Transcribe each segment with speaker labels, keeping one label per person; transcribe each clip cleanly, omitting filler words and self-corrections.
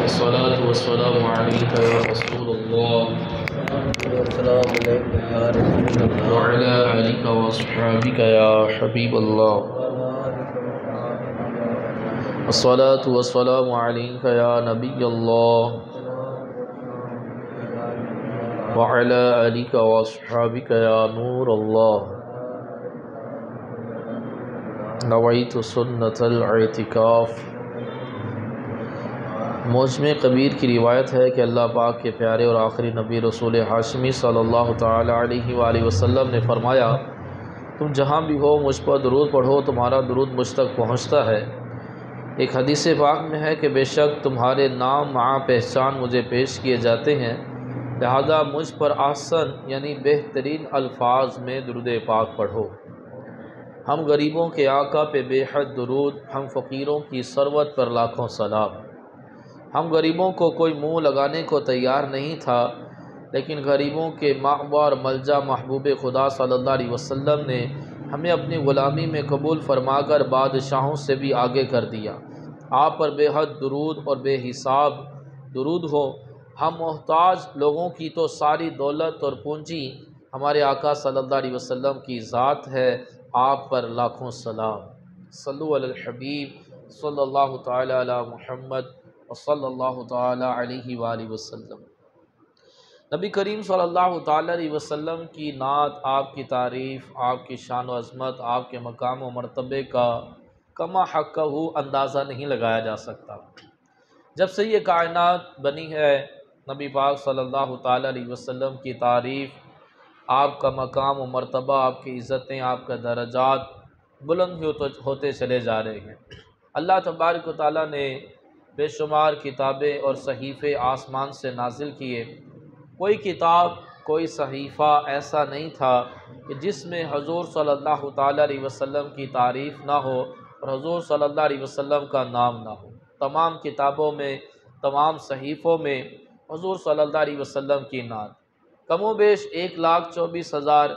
Speaker 1: الصلاة والسلام عليك يا رسول الله
Speaker 2: والسلام علیکم یا رسول اللہ
Speaker 1: وعلى آلك وأصحابك يا حبيب الله الصلاة والسلام عليك يا نبي الله وعلى آلك وأصحابك يا نور الله نويت سنة الاعتکاف۔ موجم کبیر کی روایت ہے کہ اللہ پاک کے پیارے اور آخری نبی رسول ہاشمی صلی اللہ تعالی علیہ وآلہ وسلم نے فرمایا، تم جہاں بھی ہو مجھ پر درود پڑھو، تمہارا درود مجھ تک پہنچتا ہے۔ ایک حدیث پاک میں ہے کہ بے شک تمہارے نام مع پہچان مجھے پیش کیے جاتے ہیں، لہذا مجھ پر احسن یعنی بہترین الفاظ میں درود پاک پڑھو۔ ہم غریبوں کے آقا پہ بے حد درود، ہم فقیروں کی ثروت پر لاکھوں سلام۔ ہم غریبوں کو کوئی منہ لگانے کو تیار نہیں تھا، لیکن غریبوں کے مأوی اور ملجا محبوب خدا صلی اللہ علیہ وسلم نے ہمیں اپنی غلامی میں قبول فرما کر بادشاہوں سے بھی آگے کر دیا۔ آپ پر بے حد درود اور بے حساب درود ہو۔ ہم محتاج لوگوں کی تو ساری دولت اور پونجی ہمارے آقا صلی اللہ علیہ وسلم کی ذات ہے، آپ پر لاکھوں سلام۔ صلو علی الحبیب صلی اللہ تعالی علی محمد وصلی اللہ تعالی علیہ وآلہ وسلم۔ نبی کریم صلی اللہ تعالی علیہ وسلم کی نعت، آپ کی تعریف، آپ کی شان و عظمت، آپ کے مقام و مرتبے کا کما حقہ اندازہ نہیں لگایا جا سکتا۔ جب سے یہ کائنات بنی ہے، نبی پاک صلی اللہ تعالی علیہ وسلم کی تعریف، آپ کا مقام و مرتبہ، آپ کی عزتیں، آپ کا درجات بلند ہوتے چلے جا رہے ہیں۔ اللہ تبارک و تعالیٰ نے بے شمار کتابیں اور صحیفے آسمان سے نازل کیے، کوئی کتاب کوئی صحیفہ ایسا نہیں تھا کہ جس میں حضور صلی اللہ تعالی علیہ وسلم کی تعریف نہ ہو اور حضور صلی اللہ علیہ وسلم کا نام نہ ہو۔ تمام کتابوں میں، تمام صحیفوں میں حضور صلی اللہ علیہ وسلم کی نعت۔ کم و بیش 1,24,000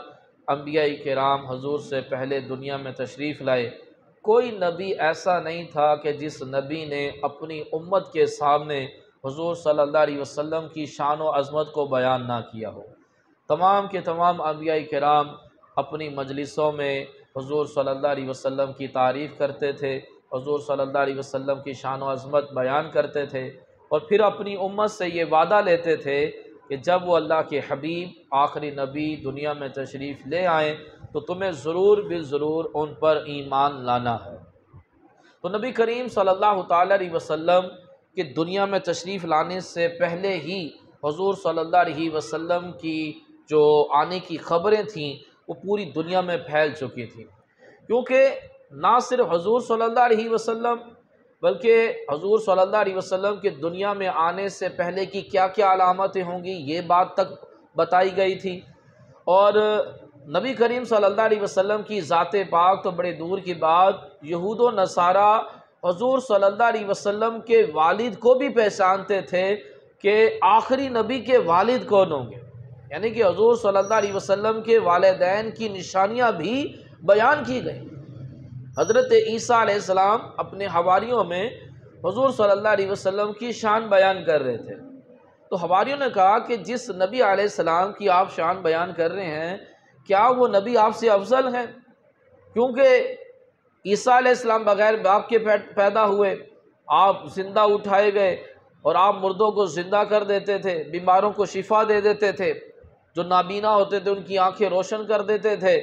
Speaker 1: انبیاء کرام حضور سے پہلے دنیا میں تشریف لائے، کوئی نبی ایسا نہیں تھا کہ جس نبی نے اپنی امت کے سامنے حضور صلی اللہ علیہ وسلم کی شان و عظمت کو بیان نہ کیا ہو۔ تمام کے تمام انبیاء کرام اپنی مجلسوں میں حضور صلی اللہ علیہ وسلم کی تعریف کرتے تھے، حضور صلی اللہ علیہ وسلم کی شان و عظمت بیان کرتے تھے، اور پھر اپنی امت سے یہ وعدہ لیتے تھے کہ جب وہ اللہ کے حبیب آخری نبی دنیا میں تشریف لے آئیں تو تمہیں ضرور بالضرور ان پر ایمان لانا ہے۔ تو نبی کریم صلی اللہ تعالی علیہ وسلم کے دنیا میں تشریف لانے سے پہلے ہی حضور صلی اللہ علیہ وسلم کی جو آنے کی خبریں تھیں وہ پوری دنیا میں پھیل چکی تھیں، کیونکہ نہ صرف حضور صلی اللہ علیہ وسلم بلکہ حضور صلی اللہ علیہ وسلم کے دنیا میں آنے سے پہلے کی کیا کیا علامتیں ہوں گی یہ بات تک بتائی گئی تھی، اور نبی کریم صلی اللہ علیہ وسلم کی ذات پاک تو بڑے دور کی بات، یہود و نصارہ حضور صلی اللہ علیہ وسلم کے والد کو بھی پہچانتے تھے کہ آخری نبی کے والد کون ہوں گے، یعنی کہ حضور صلی اللہ علیہ وسلم کے والدین کی نشانیاں بھی بیان کی گئی۔ حضرت عیسیٰ علیہ السلام اپنے حواریوں میں حضور صلی اللہ علیہ وسلم کی شان بیان کر رہے تھے، تو حواریوں نے کہا کہ جس نبی علیہ السلام کی آپ شان بیان کر رہے ہیں، کیا وہ نبی آپ سے افضل ہیں؟ کیونکہ عیسیٰ علیہ السلام بغیر باپ کے پیدا ہوئے، آپ زندہ اٹھائے گئے اور آپ مردوں کو زندہ کر دیتے تھے، بیماروں کو شفا دے دیتے تھے، جو نابینا ہوتے تھے ان کی آنکھیں روشن کر دیتے تھے،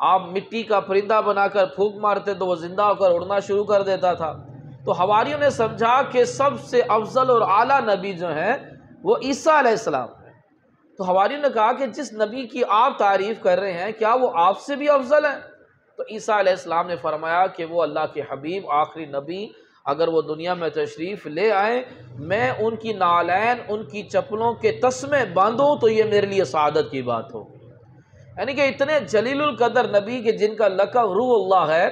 Speaker 1: آپ مٹی کا پرندہ بنا کر پھونک مارتے تو وہ زندہ ہو کر اڑنا شروع کر دیتا تھا۔ تو حواریوں نے سمجھا کہ سب سے افضل اور اعلیٰ نبی جو ہیں وہ عیسیٰ علیہ السلام ہیں۔ تو حواریوں نے کہا کہ جس نبی کی آپ تعریف کر رہے ہیں کیا وہ آپ سے بھی افضل ہیں؟ تو عیسیٰ علیہ السلام نے فرمایا کہ وہ اللہ کے حبیب آخری نبی اگر وہ دنیا میں تشریف لے آئیں، میں ان کی نعلین، ان کی چپلوں کے تسمے باندھوں تو یہ میرے لیے سعادت کی بات ہوگی۔ یعنی کہ اتنے جلیل القدر نبی کہ جن کا لقب روح اللہ ہے،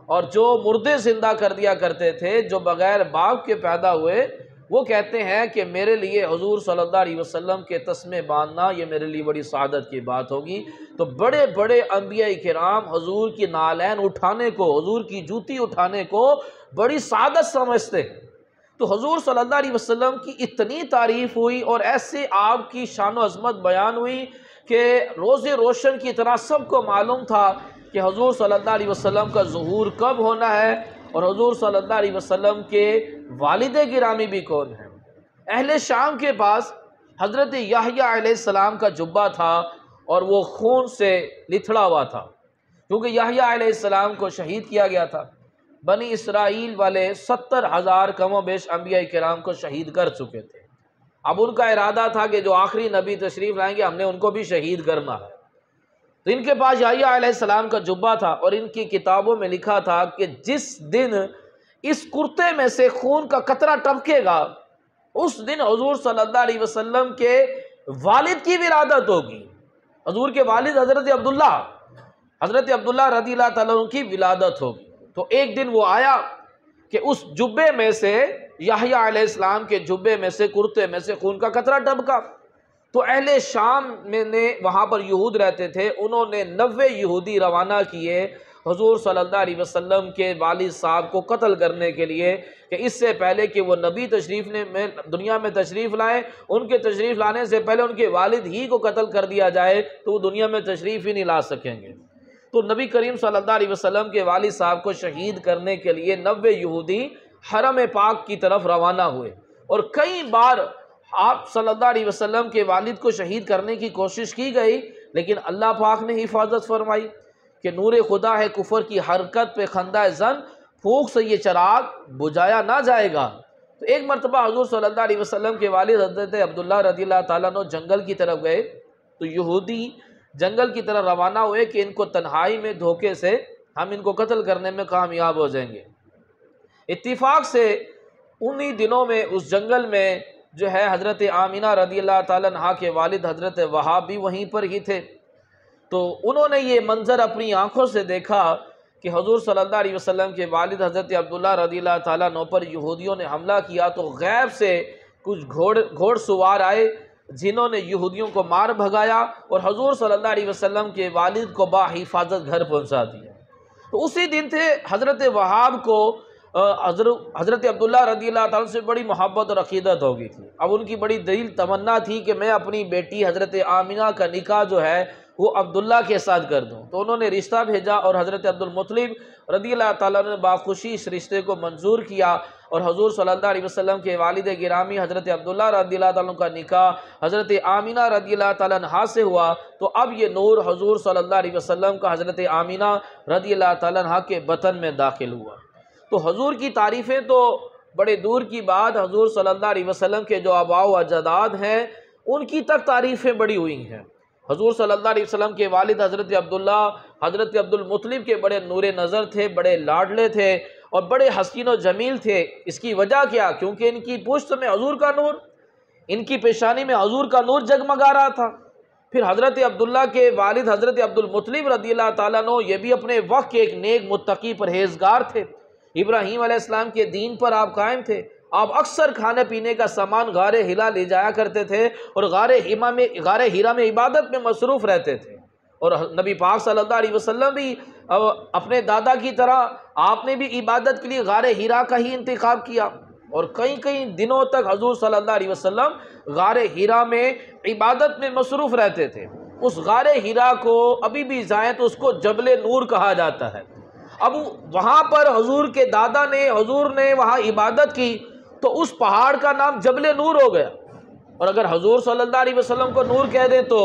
Speaker 1: اور جو مردے زندہ کر دیا کرتے تھے، جو بغیر باپ کے پیدا ہوئے، وہ کہتے ہیں کہ میرے لیے حضور صلی اللہ علیہ وسلم کے تسمے باندھنا یہ میرے لیے بڑی سعادت کی بات ہوگی۔ تو بڑے بڑے انبیاء کرام حضور کی نالین اٹھانے کو، حضور کی جوتی اٹھانے کو بڑی سعادت سمجھتے ہیں۔ تو حضور صلی اللہ علیہ وسلم کی اتنی تعریف ہوئی اور ایسے آپ کی شان و عظمت بیان ہوئی کہ روز روشن کی طرح سب کو معلوم تھا کہ حضور صلی اللہ علیہ وسلم کا ظہور کب ہونا ہے اور حضور صلی اللہ علیہ وسلم کے والد گرامی بھی کون ہیں۔ اہل شام کے پاس حضرت یحییٰ علیہ السلام کا جبہ تھا اور وہ خون سے لتھڑا ہوا تھا، کیونکہ یحییٰ علیہ السلام کو شہید کیا گیا تھا۔ بنی اسرائیل والے 70,000 کم و بیش انبیاء کرام کو شہید کر چکے تھے۔ اب ان کا ارادہ تھا کہ جو آخری نبی تشریف لائیں گے ہم نے ان کو بھی شہید کرنا ہے۔ تو ان کے پاس یحییٰ علیہ السلام کا جبہ تھا اور ان کی کتابوں میں لکھا تھا کہ جس دن اس کرتے میں سے خون کا قطرہ ٹپکے گا اس دن حضور صلی اللہ علیہ وسلم کے والد کی ولادت ہوگی۔ حضور کے والد حضرت عبداللہ رضی اللہ تعالیٰ عنہ کی ولادت ہوگی۔ تو ایک دن وہ آیا کہ اس جبے میں سے یحییٰ علیہ السلام کے جبے میں سے کرتے میں سے خون کا قطرہ ٹپکا۔ تو اہل شام میں نے وہاں پر یہود رہتے تھے، انہوں نے 90 یہودی روانہ کیے حضور صلی اللہ علیہ وسلم کے والد صاحب کو قتل کرنے کے لیے، کہ اس سے پہلے کہ وہ نبی دنیا میں تشریف لائیں، ان کے تشریف لانے سے پہلے ان کے والد ہی کو قتل کر دیا جائے تو وہ دنیا میں تشریف ہی نہیں لا سکیں گے۔ تو نبی کریم صلی اللہ علیہ وسلم کے والد صاحب کو شہید کرنے کے لیے 90 یہودی حرم پاک کی طرف روانہ ہوئے، اور کئی بار آپ صلی اللہ علیہ وسلم کے والد کو شہید کرنے کی کوشش کی گئی، لیکن اللہ پاک نے حفاظت فرمائی کہ نور خدا ہے کفر کی حرکت پہ خندہ زن، پھونک سے یہ چراغ بجھایا نہ جائے گا۔ تو ایک مرتبہ حضور صلی اللہ علیہ وسلم کے والد حضرت عبداللہ رضی اللہ تعالیٰ عنہ جنگل کی طرف گئے، تو یہودی جنگل کی طرف روانہ ہوئے کہ ان کو تنہائی میں دھوکے سے ہم ان کو قتل کرنے میں کامیاب ہو جائیں گے۔ اتفاق سے انہی دنوں میں اس جنگل میں جو ہے حضرت آمینہ رضی اللہ تعالیٰ عنہ کے والد حضرت وہاب بھی وہیں پر ہی تھے۔ تو انہوں نے یہ منظر اپنی آنکھوں سے دیکھا کہ حضور صلی اللہ علیہ وسلم کے والد حضرت عبداللہ رضی اللہ تعالیٰ عنہ پر یہودیوں نے حملہ کیا، تو غیب سے کچھ گھوڑ سوار آئے جنہوں نے یہودیوں کو مار بھگایا اور حضور صلی اللہ علیہ وسلم کے والد کو بحفاظت گھر پہنچا دیا۔ تو اسی دن تھے حضرت وہاب کو حضرت عبداللہ رضی اللہ تعالیٰ سے بڑی محبت اور عقیدت ہو گئی تھی۔ اب ان کی بڑی دلیل تمنا تھی کہ میں اپنی بیٹی حضرت آمینہ کا نکاح جو ہے وہ عبداللہ کے ساتھ کر دوں۔ تو انہوں نے رشتہ بھیجا اور حضرت عبدالمطلب رضی اللہ تعالیٰ نے باخوشی اس رشتے کو منظور کیا، اور حضور صلی اللہ علیہ وسلم کے والد گرامی حضرت عبداللہ رضی اللہ تعالیٰ کا نکاح حضرت آمینہ رضی اللہ تعالیٰ عنہا سے ہوا۔ تو اب یہ نور حضور صلی اللہ علیہ وسلم کا حضرت آمینہ رضی اللہ تعالیٰ عنہا کے بطن میں داخل ہوا۔ تو حضور کی تعریفیں تو بڑے دور کی بات، حضور صلی اللہ علیہ وسلم کے جو آباء و اجداد ہیں ان کی تک تعریفیں بڑی ہوئی ہیں۔ حضور صلی اللہ علیہ وسلم کے والد حضرت عبداللہ حضرت عبدالمطلب کے بڑے نور نظر تھے، بڑے لاڈلے تھے اور بڑے حسین و جمیل تھے۔ اس کی وجہ کیا؟ کیونکہ ان کی پشت میں حضور کا نور، ان کی پیشانی میں حضور کا نور جگمگا رہا تھا۔ پھر حضرت عبداللہ کے والد حضرت عبدالمطلب رضی اللہ تعالیٰ عنہ یہ بھی اپنے وقت کے ایک نیک متقی پرہیزگار تھے۔ ابراہیم علیہ السلام کے دین پر آپ قائم تھے۔ آپ اکثر کھانے پینے کا سامان غار ہرا لے جایا کرتے تھے اور غار ہرا میں عبادت میں مصروف رہتے تھے۔ اور نبی پاک صلی اللہ علیہ وسلم بھی اپنے دادا کی طرح آپ نے بھی عبادت کے لیے غار ہرا کا ہی انتخاب کیا، اور کئی دنوں تک حضور صلی اللہ علیہ وسلم غار ہرا میں عبادت میں مصروف رہتے تھے۔ اس غار ہرا کو ابھی بھی جائیں تو اس کو جبل نور کہا جاتا ہے۔ اب وہاں پر حضور کے دادا نے حضور نے وہاں عبادت کی تو اس پہاڑ کا نام جبل نور ہو گیا۔ اور اگر حضور صلی اللہ علیہ وسلم کو نور کہہ دیں تو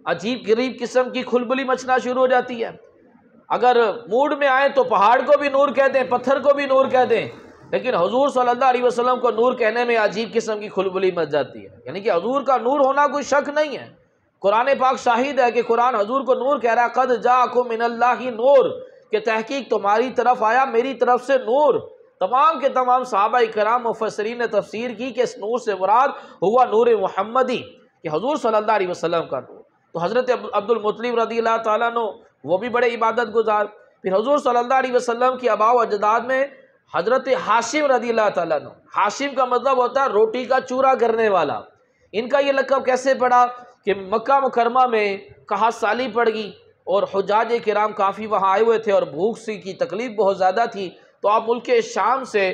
Speaker 1: عجیب غریب قسم کی کھلبلی مچنا شروع ہو جاتی ہے۔ اگر موڈ میں آئیں تو پہاڑ کو بھی نور کہہ دیں، پتھر کو بھی نور کہہ دیں، لیکن حضور صلی اللہ علیہ وسلم کو نور کہنے میں عجیب قسم کی کھلبلی مچ جاتی ہے۔ یعنی کہ حضور کا نور ہونا کوئی شک نہیں ہے۔ قرآن پاک شاہد ہے کہ قرآن حضور کو نور کہہ رہا ہے، قد جاءکم من اللہ نور، کہ تحقیق تمہاری طرف آیا میری طرف سے نور۔ تمام کے تمام صحابہ کرام مفسرین نے تفسیر کی کہ اس نور سے مراد ہوا نور محمدی، کہ حضور صلی اللہ علیہ وسلم کا نور۔ تو حضرت عبدالمطلب رضی اللہ تعالیٰ عنہ وہ بھی بڑے عبادت گزار۔ پھر حضور صلی اللہ علیہ وسلم کی آباء و اجداد میں حضرت ہاشم رضی اللہ تعالیٰ عنہ، ہاشم کا مطلب ہوتا ہے روٹی کا چورا کرنے والا۔ ان کا یہ لقب کیسے پڑا کہ مکہ مکرمہ میں قحط سالی پڑ گئی اور حجاج کرام کافی وہاں آئے ہوئے تھے اور بھوک سی کی تکلیف بہت زیادہ تھی، تو آپ ملک شام سے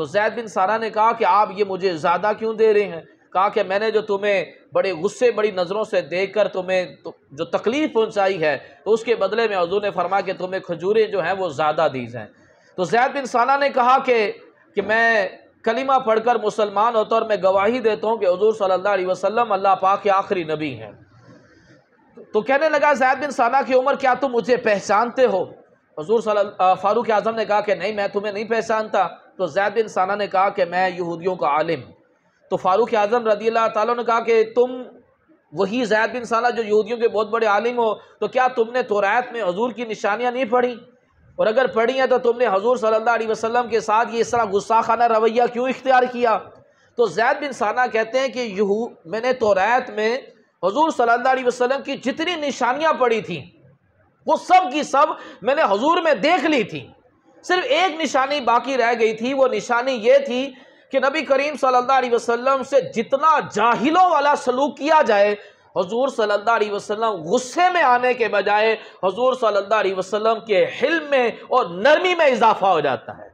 Speaker 1: تو زید بن ثانہ نے کہا کہ آپ یہ مجھے زیادہ کیوں دے رہے ہیں؟ کہا کہ میں نے جو تمہیں بڑے غصے بڑی نظروں سے دیکھ کر تمہیں جو تکلیف پہنچائی ہے تو اس کے بدلے میں حضور نے فرمایا کہ تمہیں کھجوریں جو ہیں وہ زیادہ دی جائیں۔ تو زید بن ثانہ نے کہا کہ میں کلمہ پڑھ کر مسلمان ہوتا اور میں گواہی دیتا ہوں کہ حضور صلی اللہ علیہ وسلم اللہ پاک کے آخری نبی ہیں۔ تو کہنے لگا زید بن ثانہ کی عمر کیا تم مجھے پہچانتے ہو؟ حضور فاروق اعظم نے کہا کہ نہیں، میں تمہیں نہیں پہچانتا۔ تو زید بن ثانہ نے کہا کہ میں یہودیوں کا عالم۔ تو فاروق اعظم رضی اللہ تعالیٰ نے کہا کہ تم وہی زید بن ثانہ جو یہودیوں کے بہت بڑے عالم ہو، تو کیا تم نے توریت میں حضور کی نشانیاں نہیں پڑھی؟ اور اگر پڑھی ہیں تو تم نے حضور صلی اللہ علیہ وسلم کے ساتھ یہ اس طرح گستاخانہ رویہ کیوں اختیار کیا؟ تو زید بن ثانہ کہتے ہیں کہ میں نے توریت میں حضور صلی اللہ علیہ وسلم کی جتنی نشانیاں پڑھی تھیں وہ سب کی سب میں نے حضور میں دیکھ لی تھی، صرف ایک نشانی باقی رہ گئی تھی۔ وہ نشانی یہ تھی کہ نبی کریم صلی اللہ علیہ وسلم سے جتنا جاہلوں والا سلوک کیا جائے، حضور صلی اللہ علیہ وسلم غصے میں آنے کے بجائے حضور صلی اللہ علیہ وسلم کے حلم میں اور نرمی میں اضافہ ہو جاتا ہے۔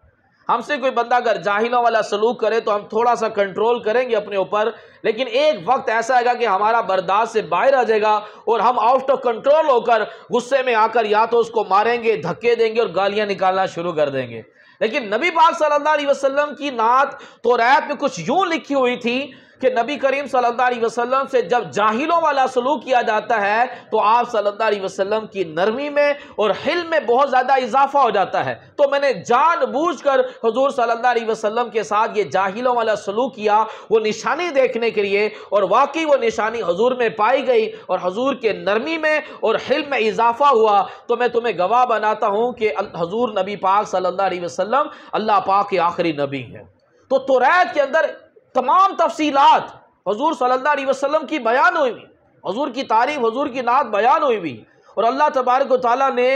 Speaker 1: ہم سے کوئی بندہ اگر جاہلوں والا سلوک کرے تو ہم تھوڑا سا کنٹرول کریں گے اپنے اوپر، لیکن ایک وقت ایسا آئے گا کہ ہمارا برداشت سے باہر آ جائے گا اور ہم آؤٹ آف کنٹرول ہو کر غصے میں آ کر یا تو اس کو ماریں گے، دھکے دیں گے اور گالیاں نکالنا شروع کر دیں گے۔ لیکن نبی پاک صلی اللہ علیہ وسلم کی نعت توریت میں کچھ یوں لکھی ہوئی تھی کہ نبی کریم صلی اللہ علیہ وسلم سے جب جاہلوں والا سلوک کیا جاتا ہے تو آپ صلی اللہ علیہ وسلم کی نرمی میں اور حلم میں بہت زیادہ اضافہ ہو جاتا ہے۔ تو میں نے جان بوجھ کر حضور صلی اللہ علیہ وسلم کے ساتھ یہ جاہلوں والا سلوک کیا، وہ نشانی دیکھنے کے لیے، اور واقعی وہ نشانی حضور میں پائی گئی اور حضور کے نرمی میں اور حلم میں اضافہ ہوا۔ تو میں تمہیں گواہ بناتا ہوں کہ حضور نبی پاک صلی اللہ علیہ وسلم اللہ پاک کے آخری نبی ہیں۔ تو توریت کے اندر تمام تفصیلات حضور صلی اللہ علیہ وسلم کی بیان ہوئی، حضور کی تعریف، حضور کی نعت بیان ہوئی۔ اور اللہ تبارک و تعالیٰ نے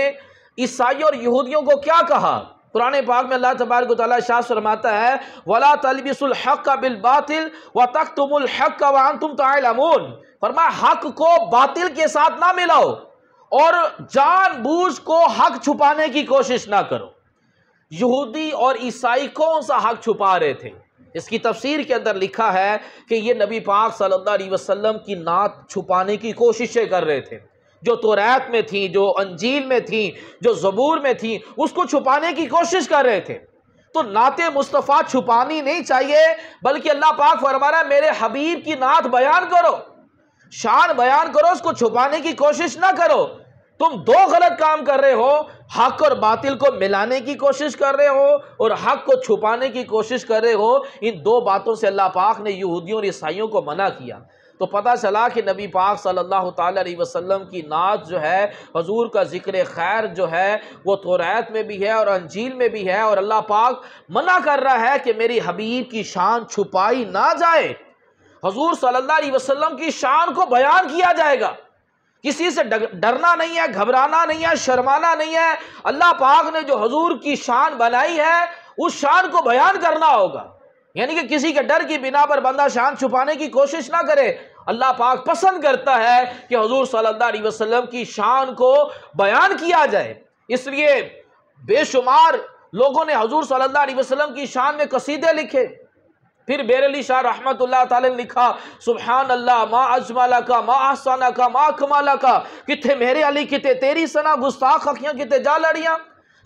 Speaker 1: عیسائیوں اور یہودیوں کو کیا کہا؟ قرآن پاک میں اللہ تبارک و تعالیٰ ارشاد فرماتا ہے وَلَا تَلْبِسُوا الْحَقَّ بِالْبَاطِلِ وَتَكْتُمُوا الْحَقَّ وَأَنْتُمْ تَعْلَمُونَ۔ فرمایا حق کو باطل کے ساتھ نہ ملاؤ اور جان بوجھ کو حق چھپانے کی کوشش نہ کرو۔ یہودی اور عیسائی کون سا حق چھپا رہے تھے؟ اس کی تفسیر کے اندر لکھا ہے کہ یہ نبی پاک صلی اللہ علیہ وسلم کی نعت چھپانے کی کوششیں کر رہے تھے، جو توریت میں تھی، جو انجیل میں تھی، جو زبور میں تھی، اس کو چھپانے کی کوشش کر رہے تھے۔ تو نعت مصطفیٰ چھپانی نہیں چاہیے، بلکہ اللہ پاک فرما رہا ہے میرے حبیب کی نعت بیان کرو، شان بیان کرو، اس کو چھپانے کی کوشش نہ کرو۔ تم دو غلط کام کر رہے ہو، حق اور باطل کو ملانے کی کوشش کر رہے ہو اور حق کو چھپانے کی کوشش کر رہے ہو۔ ان دو باتوں سے اللہ پاک نے یہودیوں اور عیسائیوں کو منع کیا۔ تو پتہ چلا کہ نبی پاک صلی اللہ تعالیٰ علیہ وسلم کی نعت جو ہے، حضور کا ذکر خیر جو ہے، وہ توریت میں بھی ہے اور انجیل میں بھی ہے، اور اللہ پاک منع کر رہا ہے کہ میری حبیب کی شان چھپائی نہ جائے۔ حضور صلی اللہ علیہ وسلم کی شان کو بیان کیا جائے گا، کسی سے ڈرنا نہیں ہے، گھبرانا نہیں ہے، شرمانا نہیں ہے۔ اللہ پاک نے جو حضور کی شان بنائی ہے اس شان کو بیان کرنا ہوگا، یعنی کہ کسی کے ڈر کی بنا پر بندہ شان چھپانے کی کوشش نہ کرے۔ اللہ پاک پسند کرتا ہے کہ حضور صلی اللہ علیہ وسلم کی شان کو بیان کیا جائے۔ اس لیے بے شمار لوگوں نے حضور صلی اللہ علیہ وسلم کی شان میں قصیدے لکھے۔ پھر بیرلی شاہ رحمت اللہ تعالی نے لکھا سبحان اللہ ما اجملک ما احسنک ما اکملک، کتے میرے علی کتے تیری ثنا، گستاخ اکھیاں کتے جا لڑیاں۔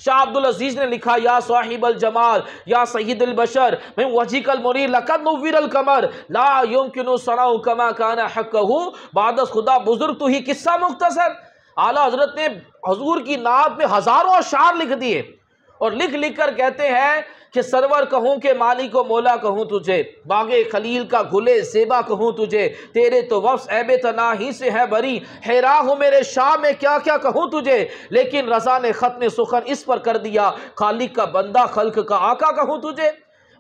Speaker 1: شاہ عبدالعزیز نے لکھا یا صاحب الجمال یا سید البشر من وجهک المنیر لقد نور القمر لا يمکن ثناء کما کان حقہ بعد خدا بزرگ تو ہی قصہ مختصر۔ اعلیٰ حضرت نے حضور کی نعت میں ہزاروں اشعار لکھ دیے اور لکھ کر کہتے ہیں کہ سرور کہوں کہ مالک و مولا کہوں تجھے، باغ خلیل کا گلے زیبا کہوں تجھے، تیرے تو وصف عیب تناہی سے ہے بری، حیران ہوں میرے شاہ میں کیا کیا کہوں تجھے، لیکن رضا نے ختم سخن اس پر کر دیا، خالق کا بندہ خلق کا آقا کہوں تجھے۔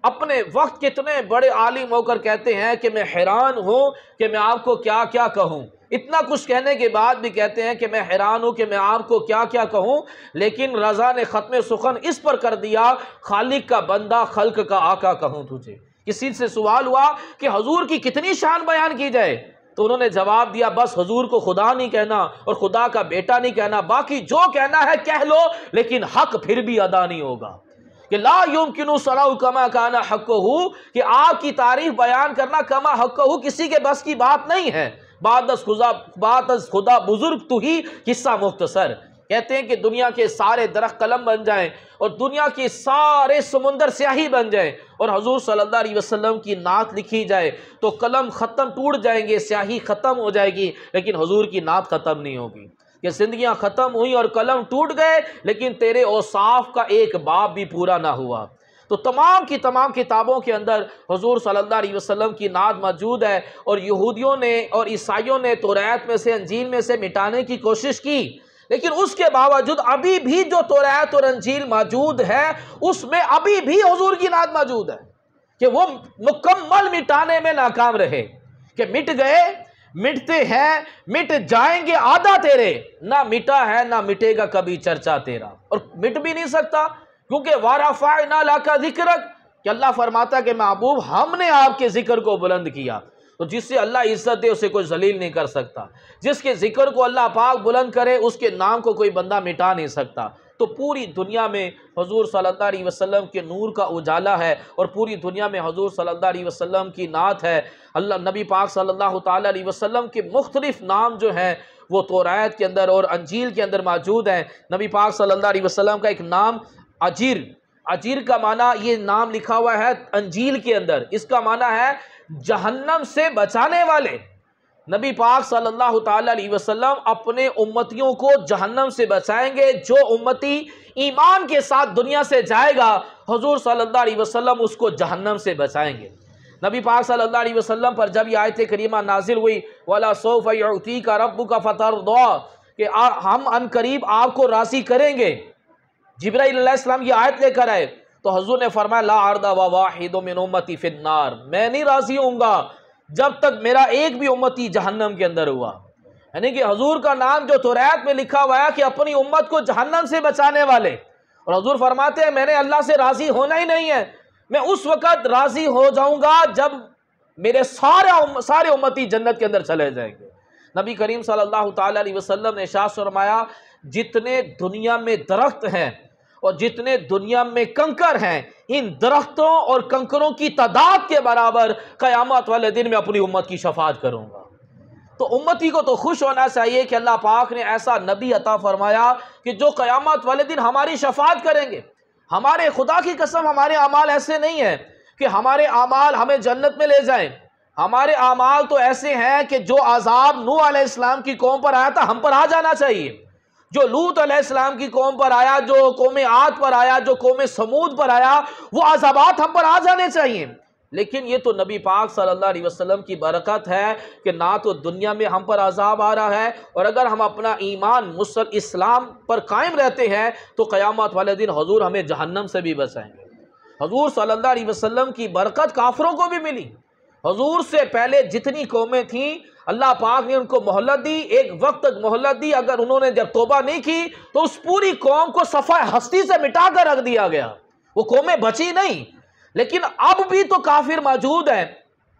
Speaker 1: اپنے وقت کتنے بڑے عالم ہو کر کہتے ہیں کہ میں حیران ہوں کہ میں آپ کو کیا کیا کہوں، اتنا کچھ کہنے کے بعد بھی کہتے ہیں کہ میں حیران ہوں کہ میں آپ کو کیا کیا کہوں، لیکن رضا نے ختم سخن اس پر کر دیا، خالق کا بندہ خلق کا آقا کہوں تجھے۔ کسی سے سوال ہوا کہ حضور کی کتنی شان بیان کی جائے، تو انہوں نے جواب دیا بس حضور کو خدا نہیں کہنا اور خدا کا بیٹا نہیں کہنا، باقی جو کہنا ہے کہہ لو، لیکن حق پھر بھی ادا نہیں ہوگا، کہ لا یمکن ثناء کما کان حقہ، کہ آپ کی تعریف بیان کرنا کما حقہ کسی کے بس کی بات نہیں ہے۔ بات از خدا بزرگ تو ہی قصہ مختصر، کہتے ہیں کہ دنیا کے سارے درخت قلم بن جائیں اور دنیا کے سارے سمندر سیاہی بن جائیں اور حضور صلی اللہ علیہ وسلم کی نعت لکھی جائے تو قلم ختم ٹوٹ جائیں گے، سیاہی ختم ہو جائے گی، لیکن حضور کی نعت ختم نہیں ہوگی۔ کہ زندگیاں ختم ہوئی اور قلم ٹوٹ گئے لیکن تیرے اوصاف کا ایک باب بھی پورا نہ ہوا۔ تو تمام کی تمام کتابوں کے اندر حضور صلی اللہ علیہ وسلم کی نعت موجود ہے، اور یہودیوں نے اور عیسائیوں نے توریت میں سے، انجیل میں سے مٹانے کی کوشش کی، لیکن اس کے باوجود ابھی بھی جو توریت اور انجیل موجود ہے اس میں ابھی بھی حضور کی نعت موجود ہے، کہ وہ مکمل مٹانے میں ناکام رہے، کہ مٹ گئے، مٹتے ہیں، مٹ جائیں گے آدھا تیرے، نہ مٹا ہے نہ مٹے گا کبھی چرچا تیرا، اور مٹ بھی نہیں سکتا، کیونکہ وَرَفَعْنَا لَكَ ذِكْرَكَ، کہ اللہ فرماتا ہے کہ محبوب ہم نے آپ کے ذکر کو بلند کیا۔ تو جس سے اللہ عزت دے اسے کوئی ذلیل نہیں کر سکتا، جس کے ذکر کو اللہ پاک بلند کرے اس کے نام کو کوئی بندہ مٹا نہیں سکتا۔ تو پوری دنیا میں حضور صلی اللہ علیہ وسلم کے نور کا اجالا ہے، اور پوری دنیا میں حضور صلی اللہ علیہ وسلم کی نعت ہے۔ اللہ نبی پاک صلی اللہ تعالیٰ علیہ وسلم کے مختلف نام جو ہیں وہ توریت کے اندر اور انجیل کے اندر موجود ہیں۔ نبی پاک صلی اللہ علیہ وسلم کا ایک نام اجیر، اجیر کا معنی، یہ نام لکھا ہوا ہے انجیل کے اندر، اس کا معنی ہے جہنم سے بچانے والے۔ نبی پاک صلی اللہ تعالیٰ علیہ وسلم اپنے امتیوں کو جہنم سے بچائیں گے۔ جو امتی ایمان کے ساتھ دنیا سے جائے گا حضور صلی اللہ علیہ وسلم اس کو جہنم سے بچائیں گے۔ نبی پاک صلی اللہ علیہ وسلم پر جب یہ آیت کریمہ نازل ہوئی وَلَسَوْفَ يُعْطِيكَ رَبُّكَ فَتَرْضَىٰ، کہ ہم ان قریب آپ کو راضی کریں گے، جبرائیل علیہ السلام یہ آیت لے کر آئے تو حضور نے فرمایا لا عرض وواحد من امتی فی النار، میں نہیں راضی ہوں گا جب تک میرا ایک بھی امتی جہنم کے اندر ہوا۔ یعنی کہ حضور کا نام جو توریت میں لکھا ہوا ہے کہ اپنی امت کو جہنم سے بچانے والے، اور حضور فرماتے ہیں میں نے اللہ سے راضی ہونا ہی نہیں ہے، میں اس وقت راضی ہو جاؤں گا جب میرے سارے امتی جنت کے اندر چلے جائیں گے۔ نبی کریم صلی اللہ تعالیٰ علیہ وسلم نے ارشاد فرمایا جتنے دنیا میں درخت ہیں اور جتنے دنیا میں کنکر ہیں، ان درختوں اور کنکروں کی تعداد کے برابر قیامت والے دن میں اپنی امت کی شفاعت کروں گا۔ تو امتی کو تو خوش ہونا چاہیے کہ اللہ پاک نے ایسا نبی عطا فرمایا کہ جو قیامت والے دن ہماری شفاعت کریں گے۔ ہمارے خدا کی قسم ہمارے اعمال ایسے نہیں ہیں کہ ہمارے اعمال ہمیں جنت میں لے جائیں، ہمارے اعمال تو ایسے ہیں کہ جو عذاب نوح علیہ السلام کی قوم پر آیا تھا ہم پر آ جانا چاہیے، جو لوط علیہ السلام کی قوم پر آیا، جو قوم عاد پر آیا، جو قوم سمود پر آیا، وہ عذابات ہم پر آ جانے چاہیے۔ لیکن یہ تو نبی پاک صلی اللہ علیہ وسلم کی برکت ہے کہ نہ تو دنیا میں ہم پر عذاب آ رہا ہے، اور اگر ہم اپنا ایمان اسلام پر قائم رہتے ہیں تو قیامت والے دن حضور ہمیں جہنم سے بھی بچائیں گے۔ حضور صلی اللہ علیہ وسلم کی برکت کافروں کو بھی ملی۔ حضور سے پہلے جتنی قومیں تھیں اللہ پاک نے ان کو مہلت دی، ایک وقت تک مہلت دی، اگر انہوں نے جب توبہ نہیں کی تو اس پوری قوم کو صفحہ ہستی سے مٹا کر رکھ دیا گیا، وہ قومیں بچی نہیں۔ لیکن اب بھی تو کافر موجود ہیں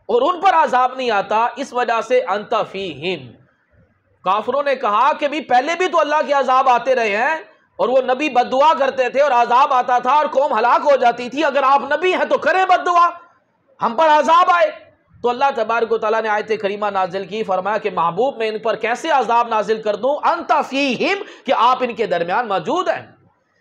Speaker 1: اور ان پر عذاب نہیں آتا، اس وجہ سے انت فیہم، کافروں نے کہا کہ بھی پہلے بھی تو اللہ کے عذاب آتے رہے ہیں اور وہ نبی بد دعا کرتے تھے اور عذاب آتا تھا اور قوم ہلاک ہو جاتی تھی، اگر آپ نبی ہیں تو کریں بد دعا، ہم پر عذاب آئے۔ تو اللہ تبارک و تعالیٰ نے آیت کریمہ نازل کی، فرمایا کہ محبوب میں ان پر کیسے عذاب نازل کر دوں، انت فیہم، کہ آپ ان کے درمیان موجود ہیں۔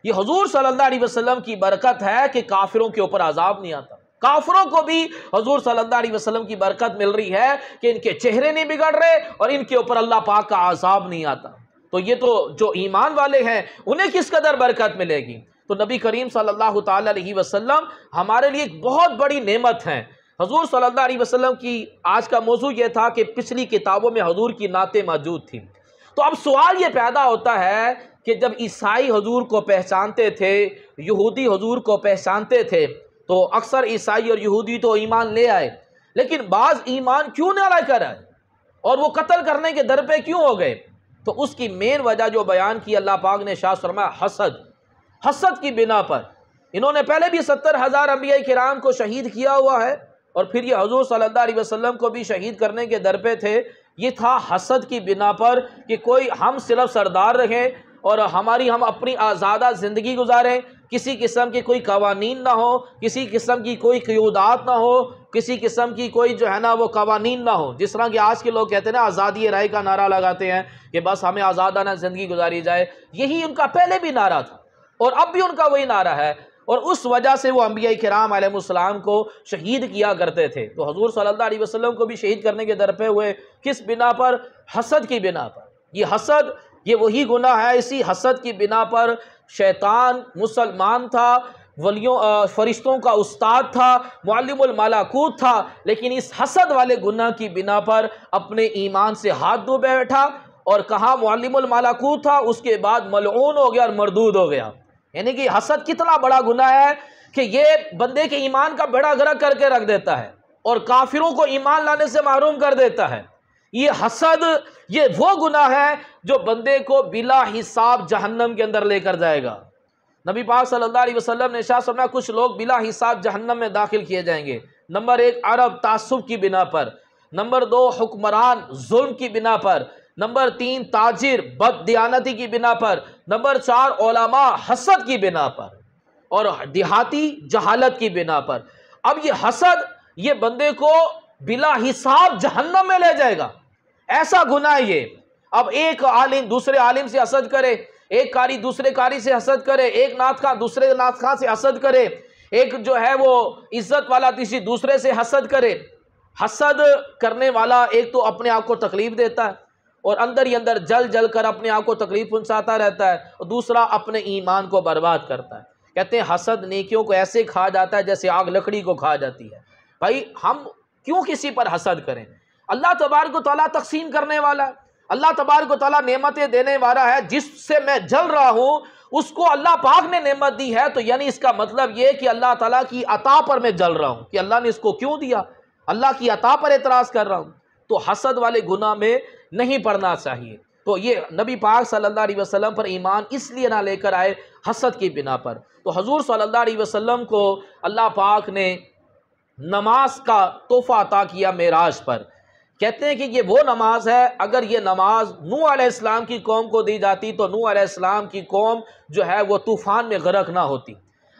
Speaker 1: یہ حضور صلی اللہ علیہ وسلم کی برکت ہے کہ کافروں کے اوپر عذاب نہیں آتا، کافروں کو بھی حضور صلی اللہ علیہ وسلم کی برکت مل رہی ہے کہ ان کے چہرے نہیں بگڑ رہے اور ان کے اوپر اللہ پاک کا عذاب نہیں آتا۔ تو یہ تو جو ایمان والے ہیں انہیں کس قدر برکت ملے گی۔ تو نبی کریم صلی اللہ تعالیٰ علیہ وسلم ہمارے لیے ایک بہت بڑی نعمت ہے۔ حضور صلی اللہ علیہ وسلم کی آج کا موضوع یہ تھا کہ پچھلی کتابوں میں حضور کی نعتیں موجود تھیں۔ تو اب سوال یہ پیدا ہوتا ہے کہ جب عیسائی حضور کو پہچانتے تھے، یہودی حضور کو پہچانتے تھے، تو اکثر عیسائی اور یہودی تو ایمان لے آئے، لیکن بعض ایمان کیوں نہ لے کر آئے اور وہ قتل کرنے کے در پہ کیوں ہو گئے؟ تو اس کی مین وجہ جو بیان کی اللہ پاک نے ارشاد فرمایا حسد کی بنا پر۔ انہوں نے پہلے بھی 70,000 انبیاء کرام کو شہید کیا ہوا ہے اور پھر یہ حضور صلی اللہ علیہ وسلم کو بھی شہید کرنے کے در پہ تھے۔ یہ تھا حسد کی بنا پر کہ کوئی ہم صرف سردار رہیں اور ہم اپنی آزادہ زندگی گزاریں، کسی قسم کے کوئی قوانین نہ ہو، کسی قسم کی کوئی قیودات نہ ہو، کسی قسم کی کوئی جو ہے نا وہ قوانین نہ ہو. جس طرح کہ آج کے لوگ کہتے ہیں نا آزادی رائے کا نعرہ لگاتے ہیں کہ بس ہمیں آزادانہ زندگی گزاری جائے، یہی ان کا پہلے بھی نعرہ تھا اور اب بھی ان کا وہی نعرہ ہے، اور اس وجہ سے وہ انبیاء کرام علیہ السلام کو شہید کیا کرتے تھے. تو حضور صلی اللہ علیہ وسلم کو بھی شہید کرنے کے درپے ہوئے، کس بنا پر؟ حسد کی بنا پر. یہ حسد، یہ وہی گناہ ہے، اسی حسد کی بنا پر شیطان مسلمان تھا، فرشتوں کا استاد تھا، معلم الملکوت تھا، لیکن اس حسد والے گناہ کی بنا پر اپنے ایمان سے ہاتھ دھو بیٹھا اور کہا معلم الملکوت تھا، اس کے بعد ملعون ہو گیا اور مردود ہو گیا. یعنی کہ حسد کتنا بڑا گناہ ہے کہ یہ بندے کے ایمان کا بیڑا غرق کر کے رکھ دیتا ہے اور کافروں کو ایمان لانے سے محروم کر دیتا ہے. یہ حسد، یہ وہ گناہ ہے جو بندے کو بلا حساب جہنم کے اندر لے کر جائے گا. نبی پاک صلی اللہ علیہ وسلم نے ارشاد فرمایا کچھ لوگ بلا حساب جہنم میں داخل کیے جائیں گے. نمبر 1 عرب تعصب کی بنا پر، نمبر 2 حکمران ظلم کی بنا پر، نمبر 3 تاجر بد دیانتی کی بنا پر، نمبر 4 علماء حسد کی بنا پر، اور دیہاتی جہالت کی بنا پر. اب یہ حسد، یہ بندے کو بلا حساب جہنم میں لے جائے گا. ایسا گناہ یہ. اب ایک عالم دوسرے عالم سے حسد کرے، ایک قاری دوسرے قاری سے حسد کرے، ایک نعت خواں دوسرے نعت خواں سے حسد کرے، ایک جو ہے وہ عزت والا کسی دوسرے سے حسد کرے. حسد کرنے والا ایک تو اپنے آپ کو تکلیف دیتا ہے اور اندر ہی اندر جل جل کر اپنے آپ کو تکلیف پہنچاتا رہتا ہے، اور دوسرا اپنے ایمان کو برباد کرتا ہے. کہتے ہیں حسد نیکیوں کو ایسے کھا جاتا ہے جیسے آگ لکڑی کو کھا جاتی ہے. بھائی ہم کیوں کسی پر حسد کریں؟ اللہ تبارک و تعالیٰ تقسیم کرنے والا ہے، اللہ تبارک و تعالیٰ نعمتیں دینے والا ہے. جس سے میں جل رہا ہوں اس کو اللہ پاک نے نعمت دی ہے، تو یعنی اس کا مطلب یہ کہ اللہ تعالیٰ کی عطا پر میں جل رہا ہوں کہ اللہ نے اس کو کیوں دیا، اللہ کی عطا پر اعتراض کر رہا ہوں. تو حسد والے گناہ میں نہیں پڑنا چاہیے. تو یہ نبی پاک صلی اللہ علیہ وسلم پر ایمان اس لیے نہ لے کر آئے حسد کی بنا پر. تو حضور صلی اللہ علیہ وسلم کو اللہ پاک نے نماز کا تحفہ عطا کیا معراج پر. کہتے ہیں کہ یہ وہ نماز ہے، اگر یہ نماز نوح علیہ السلام کی قوم کو دی جاتی تو نوح علیہ السلام کی قوم جو ہے وہ طوفان میں غرق نہ ہوتی.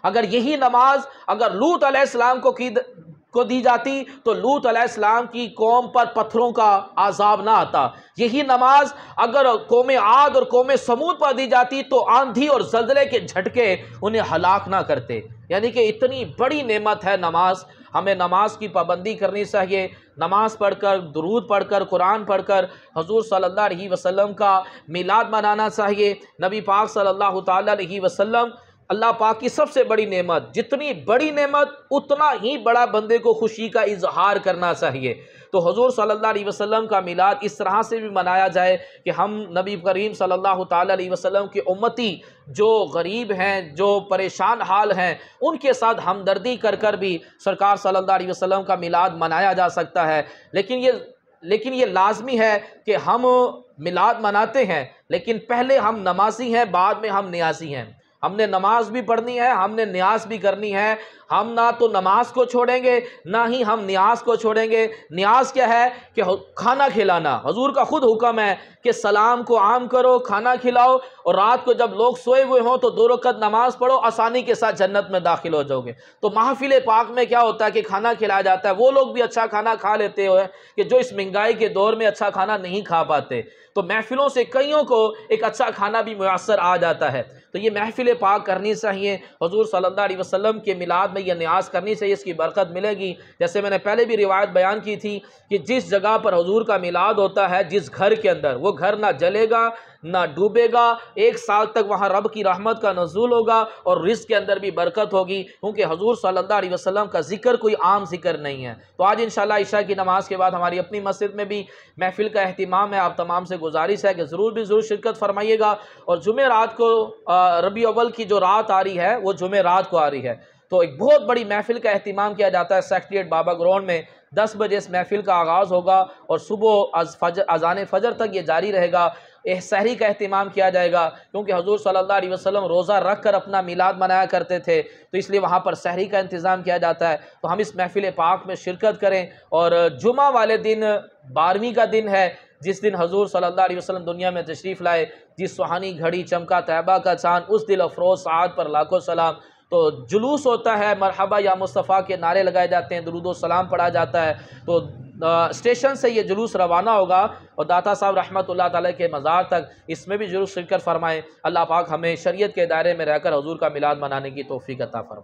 Speaker 1: اگر یہی نماز اگر لوط علیہ السلام کو دی جاتی تو لوط علیہ السلام کی قوم پر پتھروں کا عذاب نہ آتا. یہی نماز اگر قوم عاد اور قوم سمود پر دی جاتی تو آندھی اور زلزلے کے جھٹکے انہیں ہلاک نہ کرتے. یعنی کہ اتنی بڑی نعمت ہے نماز. ہمیں نماز کی پابندی کرنی چاہیے. نماز پڑھ کر، درود پڑھ کر، قرآن پڑھ کر حضور صلی اللہ علیہ وسلم کا میلاد منانا چاہیے. نبی پاک صلی اللہ تعالیٰ علیہ وسلم اللہ پاک کی سب سے بڑی نعمت، جتنی بڑی نعمت اتنا ہی بڑا بندے کو خوشی کا اظہار کرنا چاہیے. تو حضور صلی اللہ علیہ وسلم کا میلاد اس طرح سے بھی منایا جائے کہ ہم نبی کریم صلی اللہ تعالیٰ علیہ وسلم کے امتی جو غریب ہیں، جو پریشان حال ہیں، ان کے ساتھ ہمدردی کر کر بھی سرکار صلی اللہ علیہ وسلم کا میلاد منایا جا سکتا ہے. لیکن یہ لازمی ہے کہ ہم میلاد مناتے ہیں لیکن پہلے ہم نمازی ہیں، بعد میں ہم نیازی ہیں. ہم نے نماز بھی پڑھنی ہے، ہم نے نیاز بھی کرنی ہے. ہم نہ تو نماز کو چھوڑیں گے نہ ہی ہم نیاز کو چھوڑیں گے. نیاز کیا ہے کہ کھانا کھلانا. حضور کا خود حکم ہے کہ سلام کو عام کرو، کھانا کھلاؤ، اور رات کو جب لوگ سوئے ہوئے ہوں تو 2 رکعت نماز پڑھو، آسانی کے ساتھ جنت میں داخل ہو جاؤ گے. تو محفل پاک میں کیا ہوتا ہے کہ کھانا کھلایا جاتا ہے. وہ لوگ بھی اچھا کھانا کھا لیتے ہوئے کہ جو اس مہنگائی کے دور میں اچھا کھانا نہیں کھا پاتے. تو محفلوں سے کئیوں کو ایک اچھا کھانا بھی میسر آ جاتا ہے. تو یہ محفل پاک کرنی چاہیے. حضور صلی اللہ علیہ وسلم کے میلاد میں یہ نیاز کرنی چاہیے، اس کی برکت ملے گی. جیسے میں نے پہلے بھی روایت بیان کی تھی کہ جس جگہ پر حضور کا میلاد ہوتا ہے، جس گھر کے اندر، وہ گھر نہ جلے گا نہ ڈوبے گا. 1 سال تک وہاں رب کی رحمت کا نزول ہوگا اور رزق کے اندر بھی برکت ہوگی، کیونکہ حضور صلی اللہ علیہ وسلم کا ذکر کوئی عام ذکر نہیں ہے. تو آج انشاءاللہ عشاء کی نماز کے بعد ہماری اپنی مسجد میں بھی محفل کا اہتمام ہے. آپ تمام سے گزارش ہے کہ ضرور شرکت فرمائیے گا. اور جمعرات کو ربیع اول کی جو رات آ رہی ہے وہ جمعرات کو آ رہی ہے، تو ایک بہت بڑی محفل کا اہتمام کیا جاتا ہے سیکریٹریٹ بابا گراؤنڈ میں. 10 بجے اس محفل کا آغاز ہوگا اور صبح اذان فجر تک یہ جاری رہے گا. سحری کا اہتمام کیا جائے گا، کیونکہ حضور صلی اللہ علیہ وسلم روزہ رکھ کر اپنا میلاد منایا کرتے تھے، تو اس لیے وہاں پر سحری کا انتظام کیا جاتا ہے. تو ہم اس محفل پاک میں شرکت کریں. اور جمعہ والے دن 12ویں کا دن ہے، جس دن حضور صلی اللہ علیہ وسلم دنیا میں تشریف لائے، جس سہانی گھڑی چمکا طیبہ کا چاند، اس دل افروز سعاد پر لاکھوں سلام۔ تو جلوس ہوتا ہے، مرحبا یا مصطفیٰ کے نعرے لگائے جاتے ہیں، درود و سلام پڑھا جاتا ہے۔ تو اسٹیشن سے یہ جلوس روانہ ہوگا اور داتا صاحب رحمۃ اللہ تعالیٰ کے مزار تک، اس میں بھی جلوس شرکت فرمائیں۔ اللہ پاک ہمیں شریعت کے دائرے میں رہ کر حضور کا میلاد منانے کی توفیق عطا فرمائے۔